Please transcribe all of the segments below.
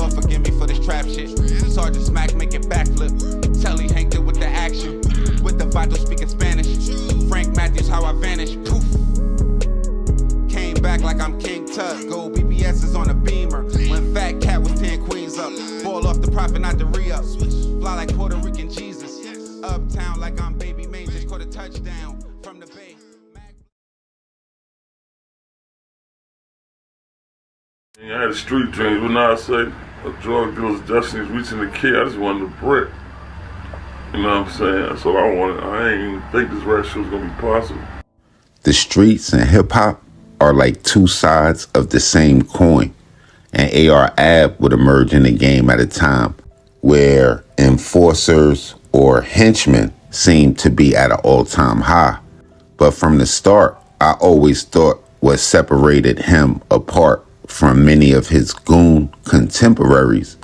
Lord forgive me for this trap shit. Sergeant Smack make it backflip. Telly Hank with the action. With the vital speaking Spanish. Frank Matthews how I vanish. Poof. Came back like I'm King Tut. Gold BBS is on a beamer. When Fat Cat was 10 queens up. Ball off the profit, not the re-up. Fly like Puerto Rican Jesus. Uptown like I'm Baby May. Just caught a touchdown from the Bay. I had a street dream, but now I say a drug dealer's destiny is reaching the kid. I just wanted a brick. You know what I'm saying? That's all I wanted. I ain't even think this rap shit was gonna be possible. The streets and hip hop are like two sides of the same coin. And AR-AB would emerge in the game at a time where enforcers or henchmen seemed to be at an all-time high. But from the start, I always thought what separated him apart from many of his goon contemporaries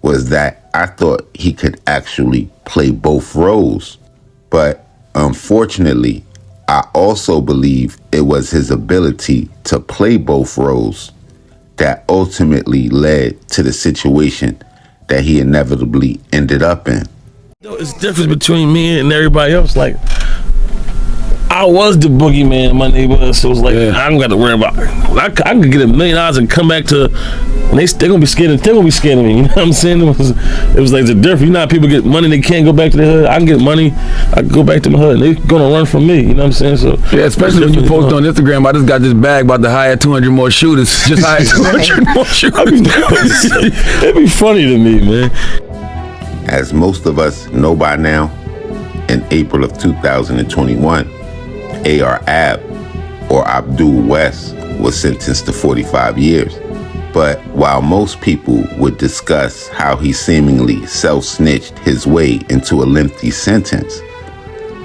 was that I thought he could actually play both roles. But unfortunately, I also believe it was his ability to play both roles that ultimately led to the situation that he inevitably ended up in. It's the difference between me and everybody else. Like, I was the boogeyman in my neighborhood, so it's like, I don't got to worry about it. I could get $1 million and come back to, and they're gonna be scared of me. You know what I'm saying? It was like the difference. You know how people get money, they can't go back to their hood. I can get money, I can go back to my hood, and they're gonna run from me. You know what I'm saying? So yeah, especially when you post on Instagram, I just got this bag about to hire 200 more shooters. Just hire 200 more shooters. It'd be funny to me, man. As most of us know by now, in April of 2021, AR-AB, or Abdul West, was sentenced to 45 years. But while most people would discuss how he seemingly self-snitched his way into a lengthy sentence,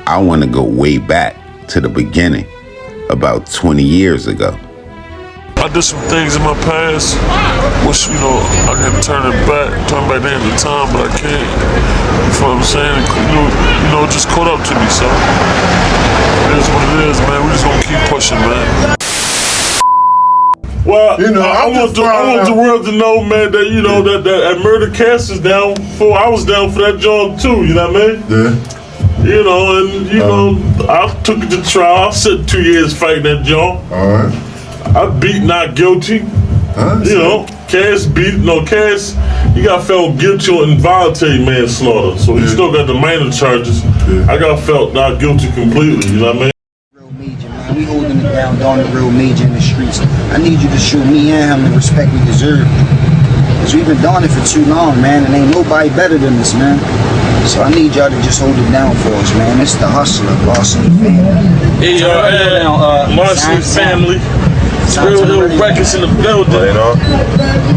I want to go way back to the beginning, about 20 years ago. I did some things in my past, which, you know, I can turn back the end of time, but I can't. You feel what I'm saying? You know, it just caught up to me, so it is what it is, man. We just gonna keep pushing, man. Well, you know, I want the world to know, man, that, you know, that murder cast is down for. I was down for that job too. You know what I mean? Yeah. You know, and you know, I took it to trial. I spent 2 years fighting that job. All right. I beat not guilty. You know, Cass, he got found guilty on involuntary manslaughter, so he still got the minor charges. I got felt not guilty completely, you know what I mean? Real major, man. We holding it down, the real major in the streets. I need you to show me and him the respect we deserve. Because we've been doing it for too long, man, and ain't nobody better than us, man. So I need y'all to just hold it down for us, man. It's the hustler, Larceny family. Larceny family. Real Hill Records in the building.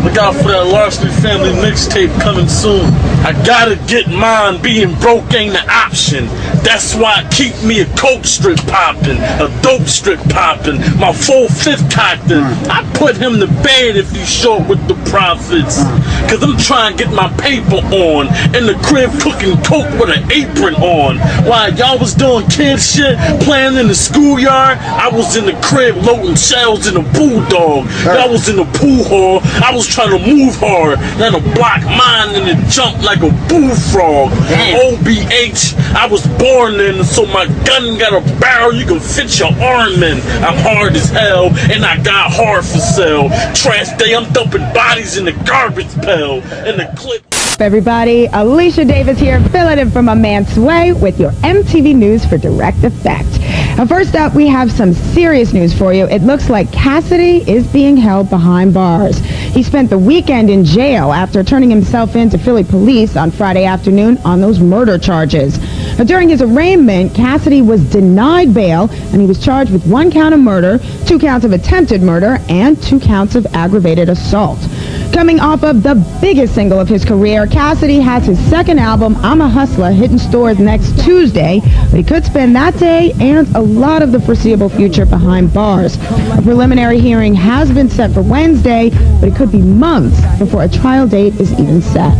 Look out for that Larceny family mixtape coming soon. I gotta get mine, being broke ain't an option. That's why I keep me a coke strip poppin', a dope strip poppin', my 4/5 cocked. I put him to bed if he's short with the profits. Cause I'm trying to get my paper on, in the crib cooking coke with an apron on. While y'all was doing kid shit, playing in the schoolyard, I was in the crib loading shells in the bulldog. I was in the pool hall, I was trying to move hard, then a block mine and it jumped like a bullfrog. OBH, I was born in, so my gun got a barrel you can fit your arm in. I'm hard as hell, and I got hard for sale. Trash day, I'm dumping bodies in the garbage pail, in the clip. Everybody, Alicia Davis here, filling in from a man's way with your MTV News for Direct Effect. Now, first up, we have some serious news for you. It looks like Cassidy is being held behind bars. He spent the weekend in jail after turning himself in to Philly police on Friday afternoon on those murder charges. Now, during his arraignment, Cassidy was denied bail, and he was charged with 1 count of murder, 2 counts of attempted murder, and 2 counts of aggravated assault. Coming off of the biggest single of his career, Cassidy has his second album, I'm a Hustler, hitting stores next Tuesday, but he could spend that day and a lot of the foreseeable future behind bars. A preliminary hearing has been set for Wednesday, but it could be months before a trial date is even set.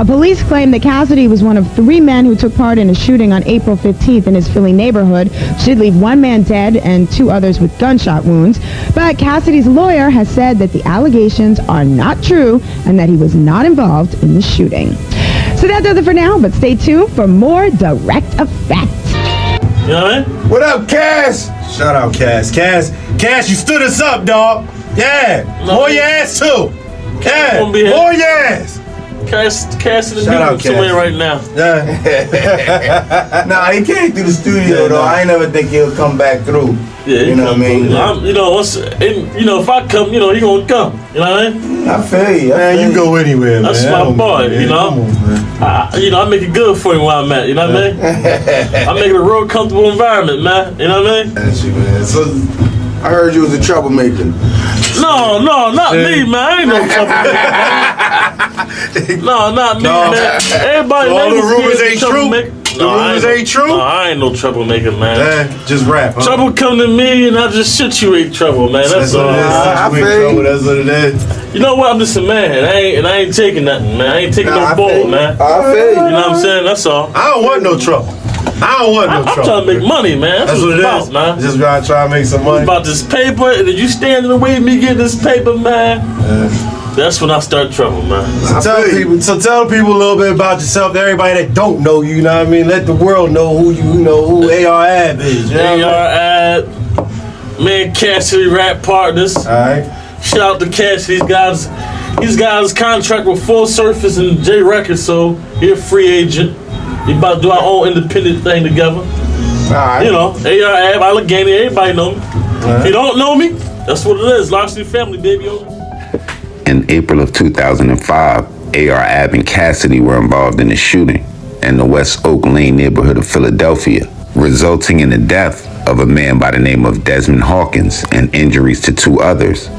Police claim that Cassidy was one of 3 men who took part in a shooting on April 15th in his Philly neighborhood, which did leave 1 man dead and 2 others with gunshot wounds. But Cassidy's lawyer has said that the allegations are not true true and that he was not involved in the shooting. So that does it for now, but stay tuned for more Direct Effect. You know what I mean? What up, Cass? Shout out, Cass. Cass, you stood us up, dog. Yeah. More your ass, too. Yeah. More your ass. Cass in the Shout out, meeting somewhere right now. Yeah. Nah, he came through the studio though. I ain't never think he'll come back through. Yeah, you know what I mean? If I come, he gonna come. You know what I mean? I feel you. Man, you go anywhere, That's man. my boy, man. you know? Come on, man. I make it good for him where I'm at, you know what I mean? I make it a real comfortable environment, man. You know what I mean? That's you, man. So, I heard you was a troublemaker. No, not me, man. I ain't no troublemaker. No, not me, man. Everybody So all the knows rumors me as ain't a true? troublemaker. The rumors ain't true? No, I ain't no troublemaker, man. Just rap, huh? Trouble come to me and I just situate trouble, man. That's all. I feel you. That's what it is. You know what? I'm just a man. I ain't taking nothing, man. I ain't taking no bull, man. I feel you. You know what I'm saying? That's all. I don't want no trouble. I'm trying to make money, man. That's what it's about, man. Just trying to make some money. It's about this paper, and if you stand in the way of me getting this paper, man, that's when I start trouble, man. So tell people a little bit about yourself to everybody that don't know you, know what I mean? Let the world know who AR Ab is. You know AR Ab, me and Cassidy rap partners. Alright. Shout out to Cassidy. These guys contract with Full Surface and J Records, so he a free agent. We about to do our own independent thing together. Alright. You know, AR Ab, Allegheny, everybody know me. If you don't know me, that's what it is. Larceny family, baby. In April of 2005, AR Ab and Cassidy were involved in a shooting in the West Oak Lane neighborhood of Philadelphia, resulting in the death of a man by the name of Desmond Hawkins and injuries to two others.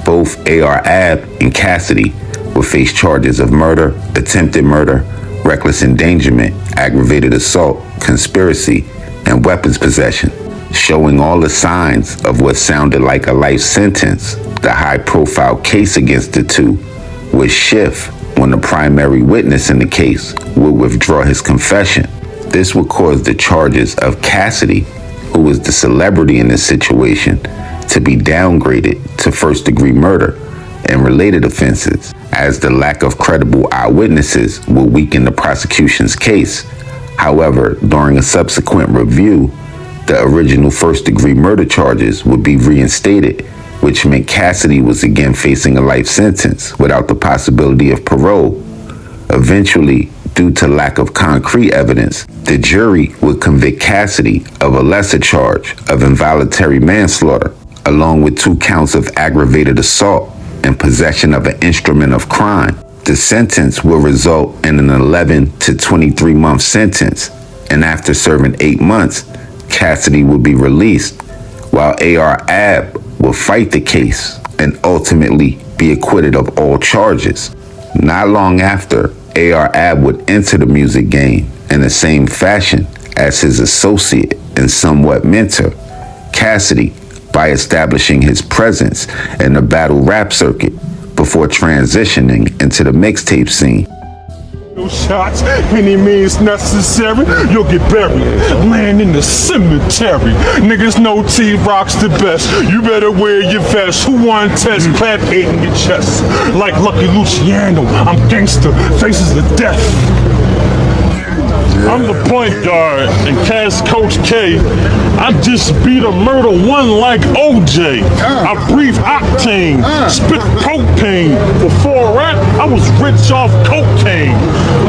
Both AR Ab and Cassidy will face charges of murder, attempted murder, reckless endangerment, aggravated assault, conspiracy, and weapons possession. Showing all the signs of what sounded like a life sentence, the high-profile case against the two would shift when the primary witness in the case would withdraw his confession. This would cause the charges of Cassidy, who was the celebrity in this situation, to be downgraded to first-degree murder and related offenses, as the lack of credible eyewitnesses will weaken the prosecution's case. However, during a subsequent review, the original first-degree murder charges would be reinstated, which meant Cassidy was again facing a life sentence without the possibility of parole. Eventually, due to lack of concrete evidence, the jury would convict Cassidy of a lesser charge of involuntary manslaughter, along with 2 counts of aggravated assault and possession of an instrument of crime. The sentence will result in an 11 to 23-month sentence, and after serving 8 months, Cassidy will be released, while AR Ab will fight the case and ultimately be acquitted of all charges. Not long after, AR Ab would enter the music game in the same fashion as his associate and somewhat mentor, Cassidy, by establishing his presence in the battle rap circuit before transitioning into the mixtape scene. No shots, any means necessary, you'll get buried. Land in the cemetery. Niggas know T-Rock's the best. You better wear your vest. Who won test? Clap 8 in your chest. Like Lucky Luciano, I'm gangster, faces of death. I'm the point guard and Cass Coach K. I just beat a murder one like OJ. I breathe octane, spit propane. Before rap, I was rich off cocaine.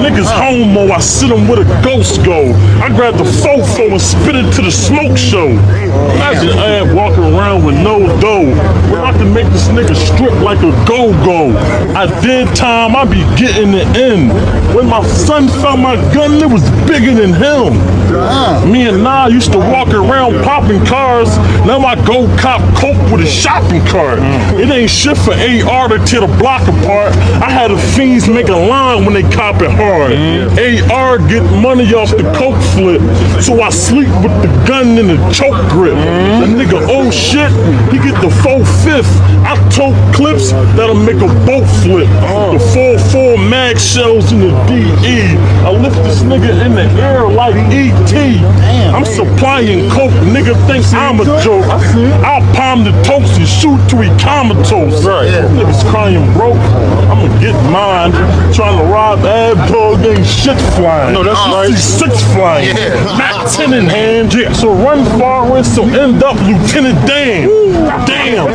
Niggas homo, I sit them with a ghost go. I grab the fofo and spit it to the smoke show. Imagine Ab walking around with no dough. We're about to make this nigga strip like a go-go. I did time, I be getting it in. When my son found my gun, it was bigger than him. Me and Nah used to walk around popping cars. Now I go cop coke with a shopping cart. It ain't shit for AR to tear the block apart. I had the fiends make a line when they cop it hard. AR get money off the coke flip, so I sleep with the gun in the choke grip. The nigga, oh shit, he get the 4/5. I tote clips that'll make a boat flip. The 4-4 mag shells in the DE. I lift this nigga in the air like E.T. I'm supplying coke, nigga think I'm a joke. I'll palm the toast and shoot till he comatose. Niggas crying broke, I'ma get mine. Trying to rob Abdul, ain't shit flying. No, that's right. 6 flying. Mac 10 in hand, so run forward, so end up Lieutenant Dan. Damn,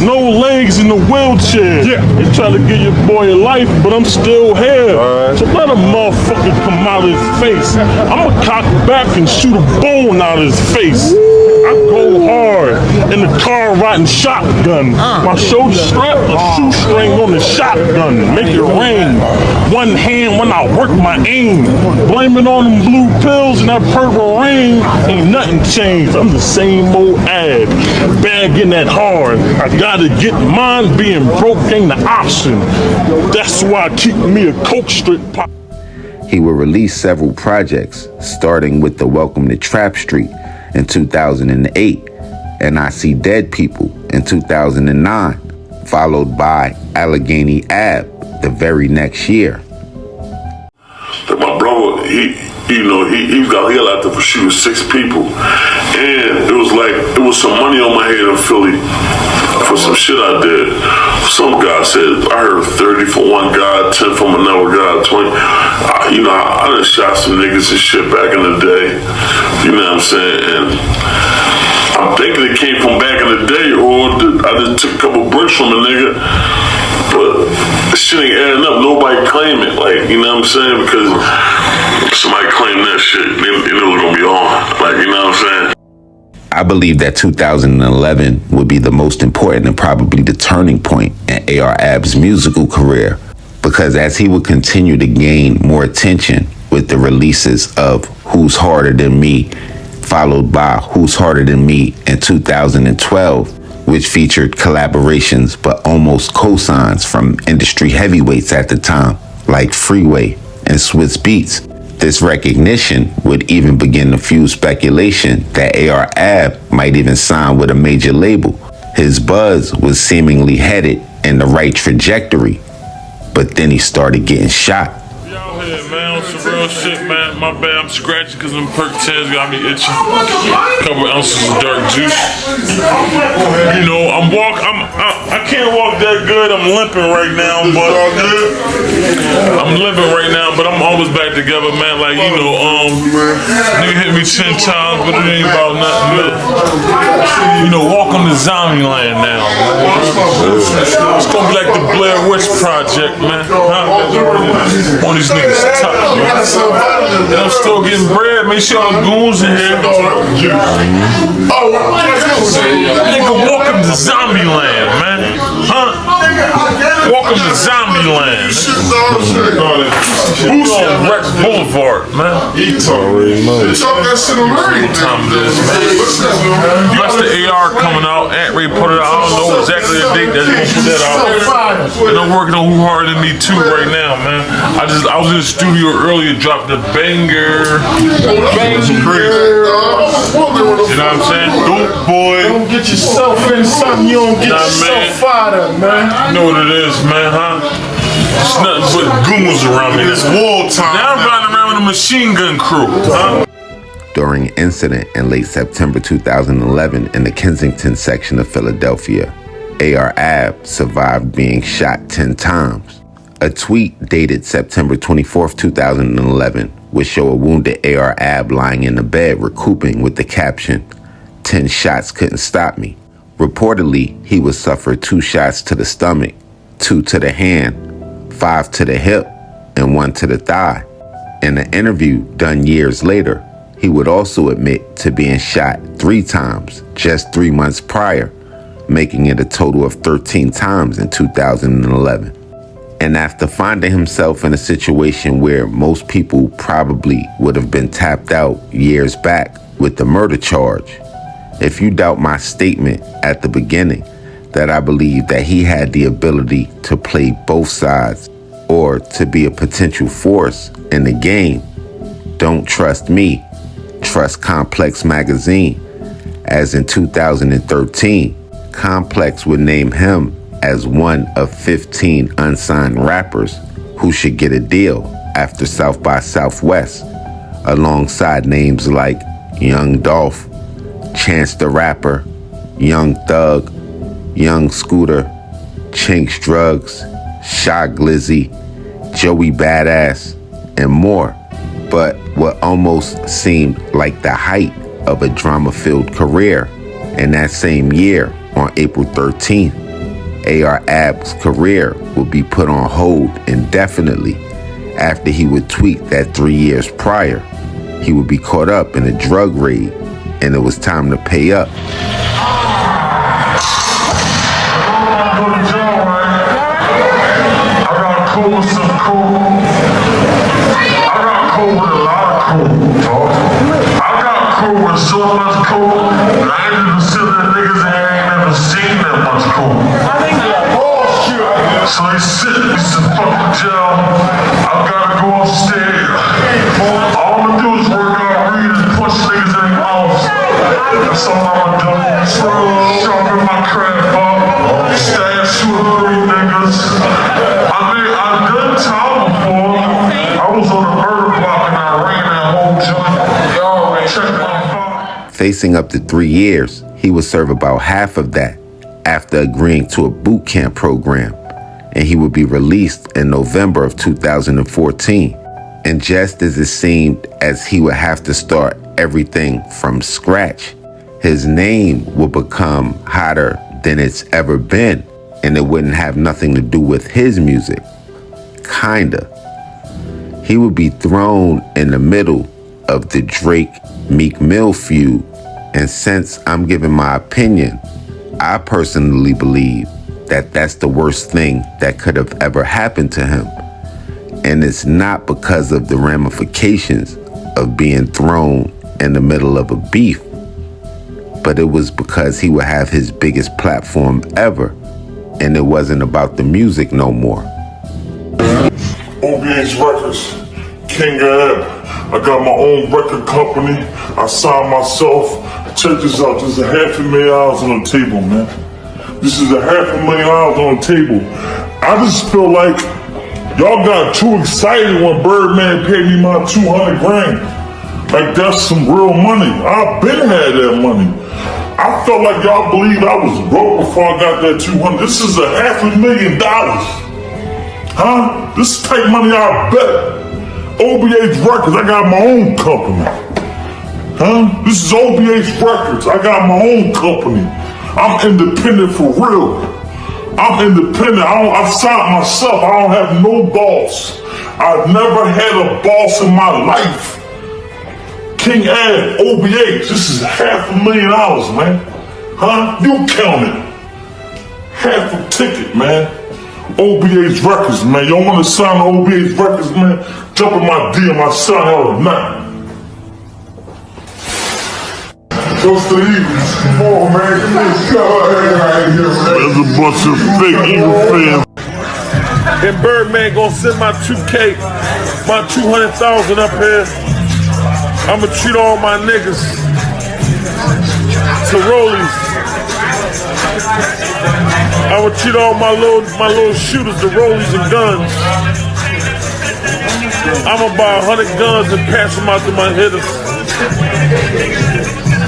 no legs in the wheelchair. They try to get your boy a life, but I'm still here. So let a motherfucker come out of his face. I'ma cock back and shoot a bone out of his face. I go hard in the car riding shotgun. My shoulder strap, a shoestring on the shotgun. Make it rain. One hand when I work my aim. Blame it on them blue pills and that purple rain. Ain't nothing changed. I'm the same old ad. Bagging that hard. I gotta get mine. Being broke ain't the option. That's why I keep me a coke strip pop. He would release several projects, starting with the Welcome to Trap Street in 2008 and I See Dead People in 2009, followed by Allegheny Ave the very next year. My brother, he got out there for shooting 6 people, and it was some money on my head in Philly for some shit I did. Some guy said I heard 30 for one guy, 10 from another guy, 20. I done shot some niggas and shit back in the day. You know what I'm saying? And I'm thinking it came from back in the day, or I just took a couple bricks from a nigga. But this shit ain't adding up. Nobody claim it. Like, you know what I'm saying? Because somebody claim that shit, they know it's gonna be on. Like, you know what I'm saying? I believe that 2011 would be the most important and probably the turning point in AR Ab's musical career, because as he would continue to gain more attention with the releases of Who's Harder Than Me, followed by Who's Harder Than Me in 2012, which featured collaborations but almost cosigns from industry heavyweights at the time, like Freeway and Swizz Beatz. This recognition would even begin to fuel speculation that AR Ab might even sign with a major label. His buzz was seemingly headed in the right trajectory, but then he started getting shot. Out here, man, on some real shit, man. My bad, I'm scratching because them perk 10s got me itching. Couple ounces of dark juice. You know, I can't walk that good. I'm limping right now, but I'm almost back together, man. Like, you know, nigga hit me 10 times, but it ain't about nothing. You know, welcome to Zombie Land now. It's gonna be like the Blair Witch Project, man. On these niggas top, man. And I'm still getting bread. Make sure all the goons in here. Nigga, welcome to Zombie Land, man. Welcome to Zombie Land. Who's on Rex Boulevard, man? Talk that shit already. Time it is, man. That's the AR coming out. Ant Ray put it out. I don't know exactly the date that he's gonna put that out. And I'm working on Who Harder Than Me 2 right now, man. I was in the studio earlier, dropped the banger. That's crazy. You know what I'm saying? Dope boy. Don't get yourself in something you don't get yourself out of, man. You know what it is, man, huh? It's nothing but goons around me. It's war time. Now I'm riding around with a machine gun crew, huh? During an incident in late September 2011 in the Kensington section of Philadelphia, AR Ab survived being shot 10 times. A tweet dated September 24th, 2011 would show a wounded AR Ab lying in the bed recouping with the caption, 10 shots couldn't stop me. Reportedly, he would suffer 2 shots to the stomach, 2 to the hand, 5 to the hip, and 1 to the thigh. In an interview done years later, he would also admit to being shot 3 times just 3 months prior, making it a total of 13 times in 2011. And after finding himself in a situation where most people probably would have been tapped out years back with the murder charge, if you doubt my statement at the beginning that I believe that he had the ability to play both sides or to be a potential force in the game, don't trust me, trust Complex Magazine, as in 2013, Complex would name him as one of 15 unsigned rappers who should get a deal after South by Southwest, alongside names like Young Dolph, Chance the Rapper, Young Thug, Young Scooter, Chinks Drugs, Shy Glizzy, Joey Badass, and more. But what almost seemed like the height of a drama-filled career, in that same year, on April 13th, AR-Ab's career would be put on hold indefinitely after he would tweet that 3 years prior, he would be caught up in a drug raid and it was time to pay up. So much cool, and I ain't even seen that niggas and I ain't never seen that much cool. So they sent me to fucking jail. I gotta go upstairs. All I'ma do is work out, read, and push niggas in the house. That's all I'ma do. Sharpen my craft up, stash 2 or 3 niggas. I mean, I've done time before. I was on the murder block and I ran that whole joint. Y'all check my phone. Facing up to 3 years, he would serve about half of that after agreeing to a boot camp program, and he would be released in November of 2014. And just as it seemed as he would have to start everything from scratch, his name would become hotter than it's ever been, and it wouldn't have nothing to do with his music. Kinda. He would be thrown in the middle of the Drake Meek Mill feud, and since I'm giving my opinion, I personally believe that that's the worst thing that could have ever happened to him. And it's not because of the ramifications of being thrown in the middle of a beef, but it was because he would have his biggest platform ever, and it wasn't about the music no more. OBH Records, King of Ab. I got my own record company. I signed myself. Check this out. There's $500,000 on the table, man. This is $500,000 on the table. I just feel like y'all got too excited when Birdman paid me my 200 grand. Like that's some real money. I've been had that money. I felt like y'all believed I was broke before I got that 200. This is $500,000. Huh? This is type money I bet. OBH Records, I got my own company. Huh? This is OBH Records, I got my own company. I'm independent for real. I'm independent. I've signed myself. I don't have no boss. I've never had a boss in my life. King Ad, OBH, this is $500,000, man. Huh? You count it. Half a ticket, man. OBH Records, man. Y'all want to sign OBH Records, man? Jump in my DM. I sign all tonight. Toast to the Eagles. Come on, man. Come on, right here, man. There's a bunch of fake Eagle fans. And Birdman gonna send my 2K, my 200,000 up here. I'ma treat all my niggas to rollies. I'ma treat all my little shooters to rollies and guns. I'ma buy 100 guns and pass them out to my hitters.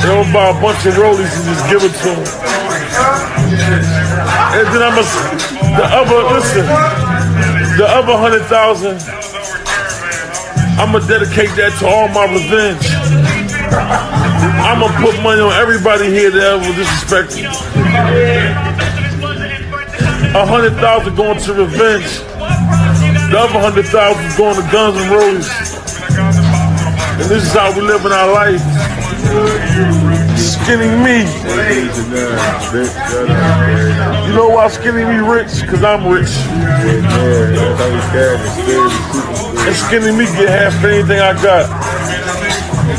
And I'ma buy a bunch of rollies and just give it to them. And then the other 100,000, I'ma dedicate that to all my revenge. I'ma put money on everybody here that ever disrespect me. 100,000 going to revenge. The other 100,000 going to guns and rollies. And this is how we live in our life. Skinny me. You know why Skinny me rich? Cause I'm rich. And Skinny me get half anything I got.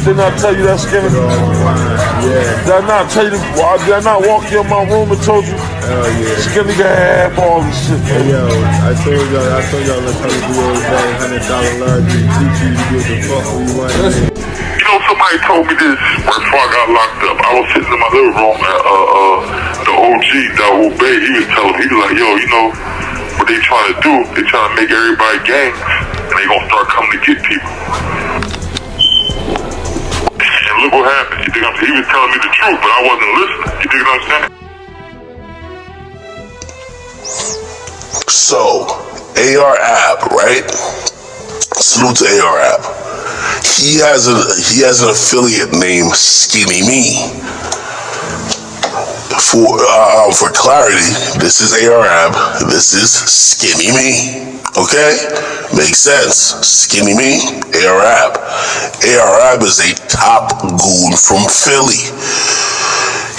Didn't I tell you that, Skinny? Did I not tell you this? Did I not walk you in my room and told you? Skinny got half all this shit. Hey, yo, I told y'all let's have to do everything $100 large and teach you to get the fuck where you want to. You know, somebody told me this right before I got locked up. I was sitting in my living room and the OG, Dawood Bay, he was telling me, he was like, yo, you know, what they trying to do, they trying to make everybody gangs and they gonna start coming to get people. what happened. You dig what I'm saying? He was telling me the truth, but I wasn't listening. You dig what I'm saying? So, AR Ab, right? Salute to AR Ab. He has an affiliate named Skinny Me. For clarity, this is AR Ab. This is Skinny Me. Okay? Makes sense. Skinny Me, AR Ab. AR Ab is a top goon from Philly.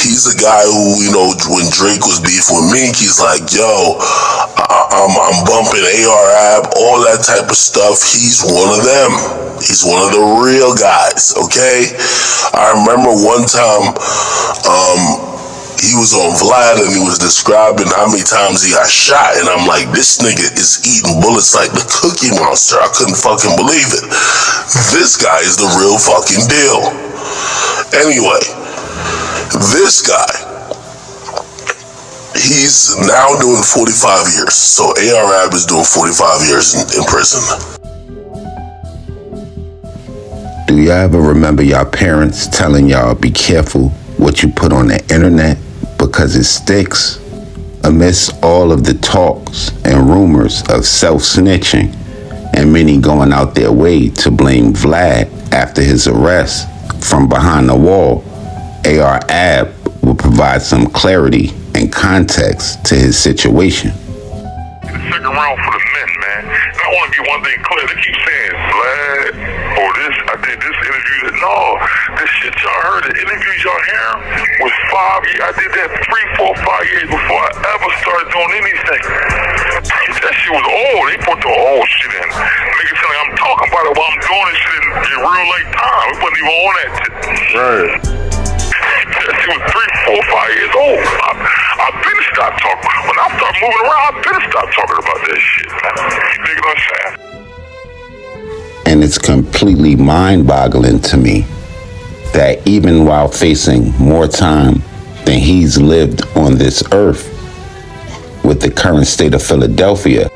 He's a guy who, you know, when Drake was beefing with Meek, he's like, yo, I'm bumping AR Ab, all that type of stuff. He's one of them. He's one of the real guys, okay? I remember one time, he was on Vlad and he was describing how many times he got shot, and I'm like, this nigga is eating bullets like the Cookie Monster. I couldn't fucking believe it. This guy is the real fucking deal. Anyway, this guy, he's now doing 45 years. So AR Ab is doing 45 years in prison. Do y'all ever remember y'all parents telling y'all be careful what you put on the internet because it sticks? Amidst all of the talks and rumors of self-snitching and many going out their way to blame Vlad after his arrest from behind the wall, AR Ab will provide some clarity and context to his situation. The second round for the men, man. And I want to get one thing clear. They keep saying Vlad or this. I did this interview. No, the shit y'all heard, the interviews y'all hear was 5 years. I did that 3, 4, 5 years before I ever started doing anything. That shit was old. They put the old shit in. Niggas saying I'm talking about it while I'm doing this shit in real life time. We wasn't even on that shit. Right. That shit was 3, 4, 5 years old. I've been stopped talking. When I start moving around, I've been stopped talking about that shit, man. You dig what I'm saying? And it's completely mind-boggling to me that even while facing more time than he's lived on this earth with the current state of Philadelphia,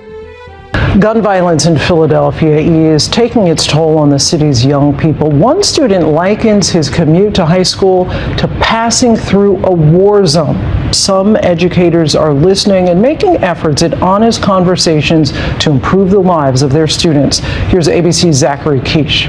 gun violence in Philadelphia is taking its toll on the city's young people. One student likens his commute to high school to passing through a war zone. Some educators are listening and making efforts at honest conversations to improve the lives of their students. Here's ABC's Zachary Keish.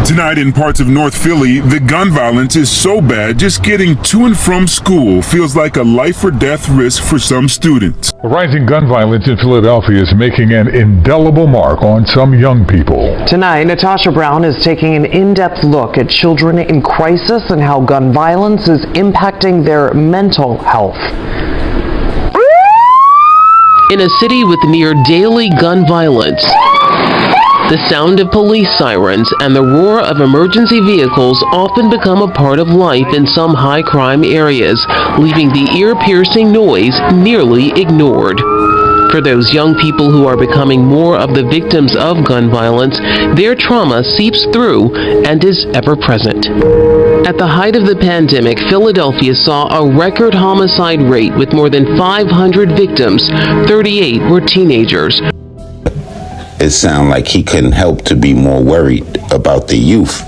Tonight in parts of North Philly, the gun violence is so bad just getting to and from school feels like a life or death risk for some students. Rising gun violence in Philadelphia is making an indelible mark on some young people. Tonight, Natasha Brown is taking an in-depth look at children in crisis and how gun violence is impacting their mental health. In a city with near daily gun violence, the sound of police sirens and the roar of emergency vehicles often become a part of life in some high-crime areas, leaving the ear-piercing noise nearly ignored. For those young people who are becoming more of the victims of gun violence, their trauma seeps through and is ever present. At the height of the pandemic, Philadelphia saw a record homicide rate with more than 500 victims. 38 were teenagers. it sounded like he couldn't help to be more worried about the youth.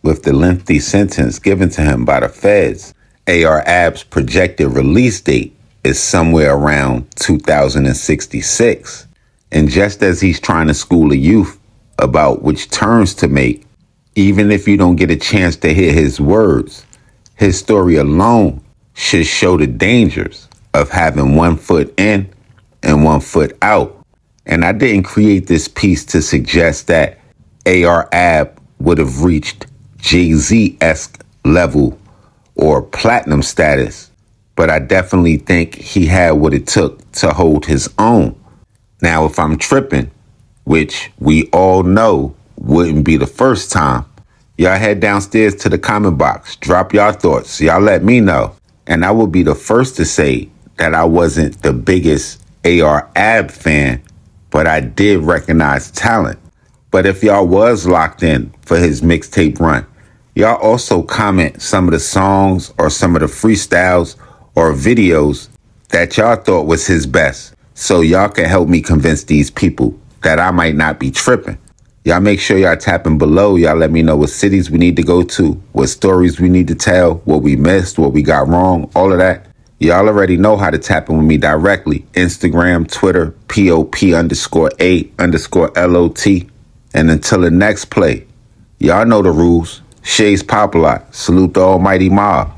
With the lengthy sentence given to him by the feds, AR Ab's projected release date is somewhere around 2066. And just as he's trying to school the youth about which turns to make, even if you don't get a chance to hear his words, his story alone should show the dangers of having one foot in and one foot out And I didn't create this piece to suggest that AR-Ab would have reached Jay-Z-esque level or platinum status, but I definitely think he had what it took to hold his own. Now, if I'm tripping, which we all know wouldn't be the first time, y'all head downstairs to the comment box, drop y'all thoughts, y'all let me know. And I will be the first to say that I wasn't the biggest AR-Ab fan, but I did recognize talent. But if y'all was locked in for his mixtape run, y'all also comment some of the songs or some of the freestyles or videos that y'all thought was his best, so y'all can help me convince these people that I might not be tripping. Y'all make sure y'all tapping below. Y'all let me know what cities we need to go to, what stories we need to tell, what we missed, what we got wrong, all of that. Y'all already know how to tap in with me directly. Instagram, Twitter, POP_A_LOT. And until the next play, y'all know the rules. Shay's Popalot. Salute the almighty mob.